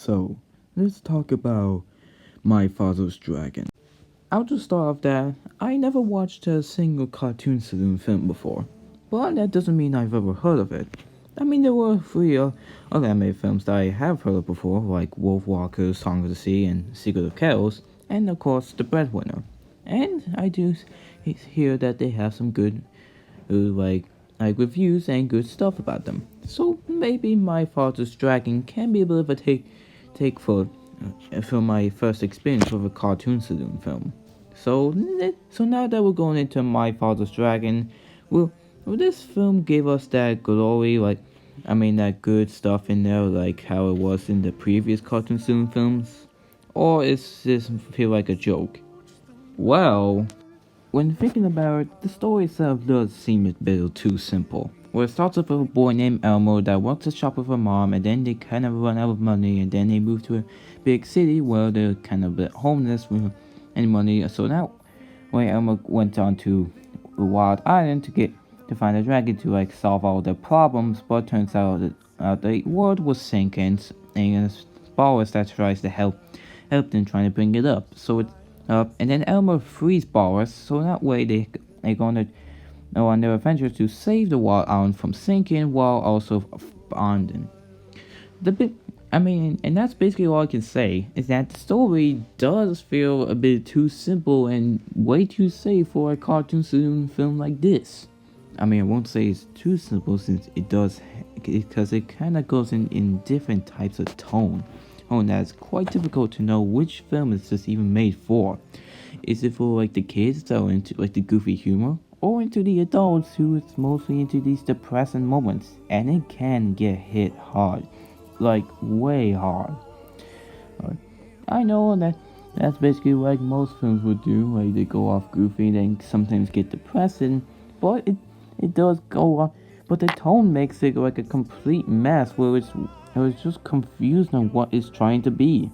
So, let's talk about My Father's Dragon. I'll just start off that I never watched a single Cartoon Saloon film before, but that doesn't mean I've ever heard of it. I mean, there were three other anime films that I have heard of before, like Wolf Walkers, Song of the Sea, and Secret of Kells, and of course, The Breadwinner. And I do hear that they have some good, like reviews and good stuff about them. So maybe My Father's Dragon can be a bit of a take for my first experience with a Cartoon Saloon film. So now that we're going into My Father's Dragon, will this film give us that glory, that good stuff in there, like how it was in the previous Cartoon Saloon films? Or is this feel like a joke? Well, when thinking about it, the story itself does seem a bit too simple. Where it starts with a boy named Elmo that works a shop with her mom, and then they kind of run out of money, and then they move to a big city where they're kind of a bit homeless with any money. So now, when Elmo went on to the Wild Island to find a dragon to solve all their problems, but turns out that the world was sinking, and it's Boris that tries to help them trying to bring it up. And then Elmer frees Boris, so that way they gonna go on their adventure to save the Wild Island from sinking while also bonding. The bit, and that's basically all I can say is that the story does feel a bit too simple and way too safe for a Cartoon Saloon film like this. I won't say it's too simple since it does, because it kind of goes in different types of tone. Oh, that's quite difficult to know which film is this even made for. Is it for the kids that are into the goofy humor, or into the adults who is mostly into these depressing moments? And it can get hit hard, way hard. I know that's basically like most films would do, they go off goofy, then sometimes get depressing, but it does go off. But the tone makes it like a complete mess where it's just confused on what it's trying to be.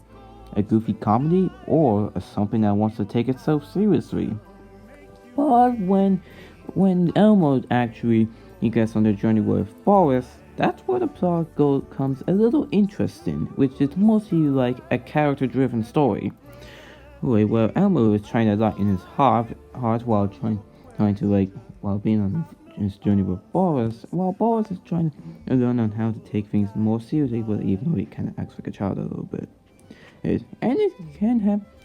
A goofy comedy or something that wants to take itself seriously. But when Elmo actually he gets on the journey with Boris, that's where the plot comes a little interesting, which is mostly like a character-driven story. Where Elmo is trying to lighten his heart while trying to while being on his journey with Boris, while Boris is trying to learn on how to take things more seriously, but even though he kind of acts like a child a little bit.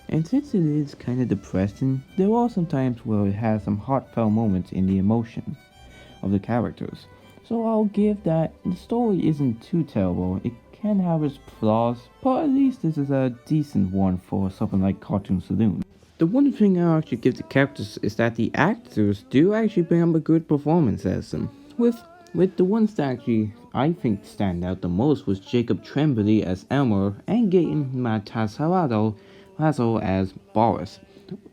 And since it is kind of depressing, there are some times where it has some heartfelt moments in the emotions of the characters. So I'll give that the story isn't too terrible. It can have its flaws, but at least this is a decent one for something like Cartoon Saloon. The one thing I actually give the characters is that the actors do actually bring up a good performance as them. With the ones that actually I think stand out the most was Jacob Tremblay as Elmer and Gaten Matasato as Boris.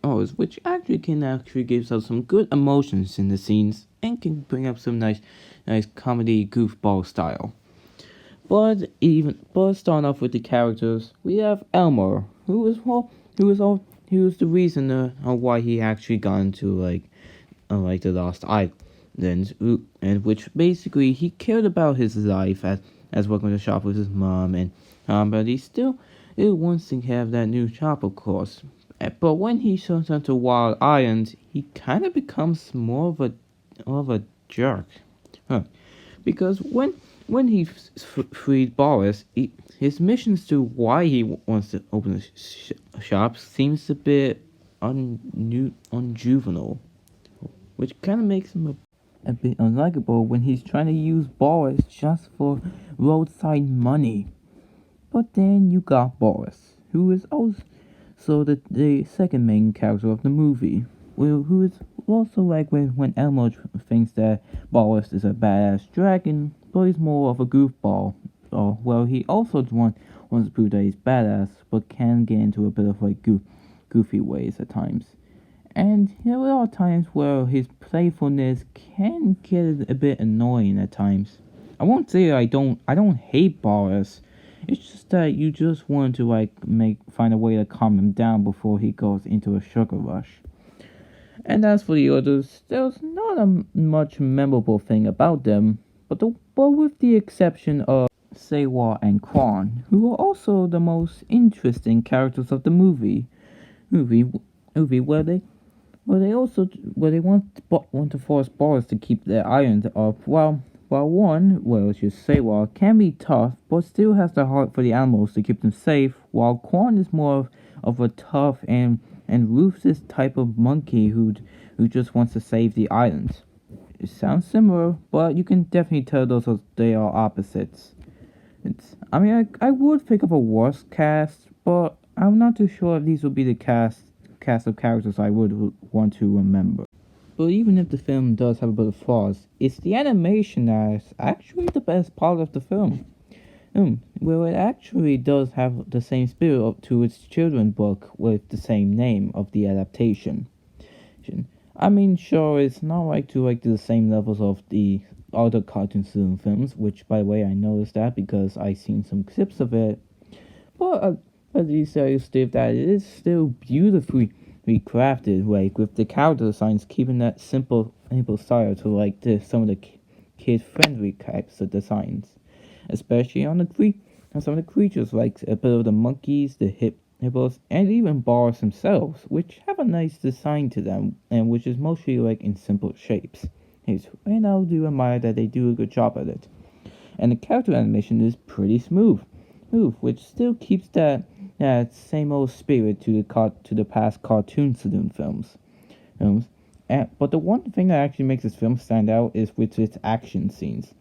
Which actually can give us some good emotions in the scenes and can bring up some nice comedy goofball style. But starting off with the characters, we have Elmer, who was the reason why he actually got into the Lost Islands, and which basically he cared about his life as working the shop with his mom, and but he still wants to have that new shop, of course. But when he shows up to Wild Island, he kind of becomes more of a jerk, because when he freed Boris, his missions to why he wants to open a shop seems a bit unjuvenile, which kind of makes him a bit unlikable when he's trying to use Boris just for roadside money. But then you got Boris, who is also the second main character of the movie, who is also when Elmo thinks that Boris is a badass dragon, but he's more of a goofball. He also wants to prove that he's badass, but can get into a bit of goofy ways at times. And there are times where his playfulness can get a bit annoying at times. I won't say I don't hate Boris. It's just that you just want to find a way to calm him down before he goes into a sugar rush. And as for the others, there's not a much memorable thing about them, but with the exception of Seiwa and Quan, who are also the most interesting characters of the movie, movie where they want to force Boris to keep their irons up, while one, well, just Seiwa, can be tough, but still has the heart for the animals to keep them safe, while Quan is more of a tough and ruthless type of monkey who just wants to save the island. It sounds similar, but you can definitely tell they are opposites. I would pick up a worse cast, but I'm not too sure if these would be the cast of characters I would want to remember. But even if the film does have a bit of flaws, it's the animation that's actually the best part of the film. Well, it actually does have the same spirit to its children book with the same name of the adaptation. Sure, it's not like to the same levels of the other Cartoon Saloon films, which, by the way, I noticed that because I seen some clips of it. But at least I still that it is still beautifully crafted, with the character designs keeping that simple style to some of the kid-friendly types of designs, especially on some of the creatures, like a bit of the monkeys, the hippos, and even bars themselves, which have a nice design to them, and which is mostly in simple shapes. And I do admire that they do a good job at it. And the character animation is pretty smooth, which still keeps that same old spirit to the past Cartoon Saloon films. But the one thing that actually makes this film stand out is with its action scenes.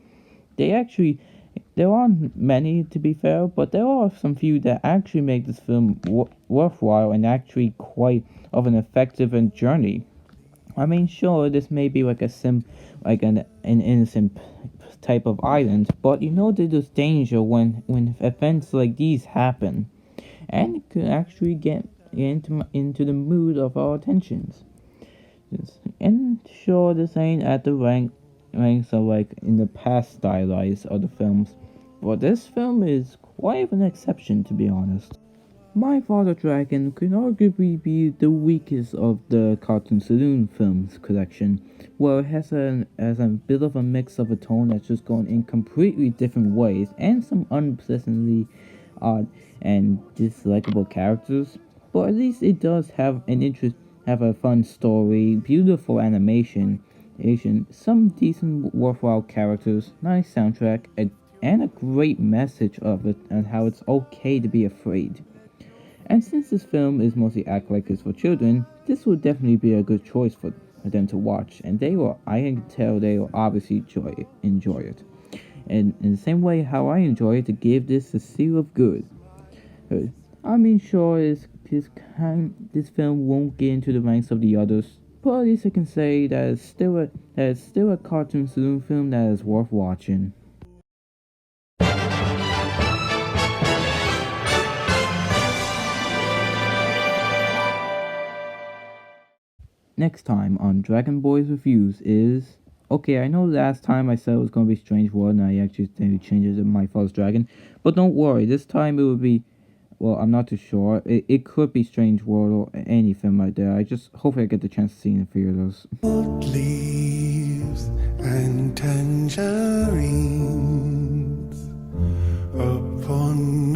There aren't many, to be fair, but there are some few that actually make this film worthwhile and actually quite of an effective journey. Sure, this may be an innocent type of island, but there's danger when events like these happen, and it could actually get into the mood of our attentions. And sure, this ain't at the ranks of in the past stylized other films, but this film is quite an exception, to be honest. My Father Dragon could arguably be the weakest of the Cartoon Saloon films collection, where it has a bit of a mix of a tone that's just going in completely different ways, and some unpleasantly odd and dislikable characters. But at least it does have a fun story, beautiful animation, some decent worthwhile characters, nice soundtrack, and a great message of it and how it's okay to be afraid. And since this film is mostly act like it's for children, this will definitely be a good choice for them to watch, and I can tell they will obviously enjoy it. And in the same way how I enjoy it, to give this a seal of good. Sure, this film won't get into the ranks of the others, but at least I can say that it's still a Cartoon Saloon film that is worth watching. Next time on Dragon Boys Reviews is... Okay, I know last time I said it was going to be Strange World, and I actually changed it to My Father's Dragon. But don't worry, this time it will be... Well, I'm not too sure. It could be Strange World or any film like that. I just hopefully I get the chance to see a few of those. Leaves and tangerines upon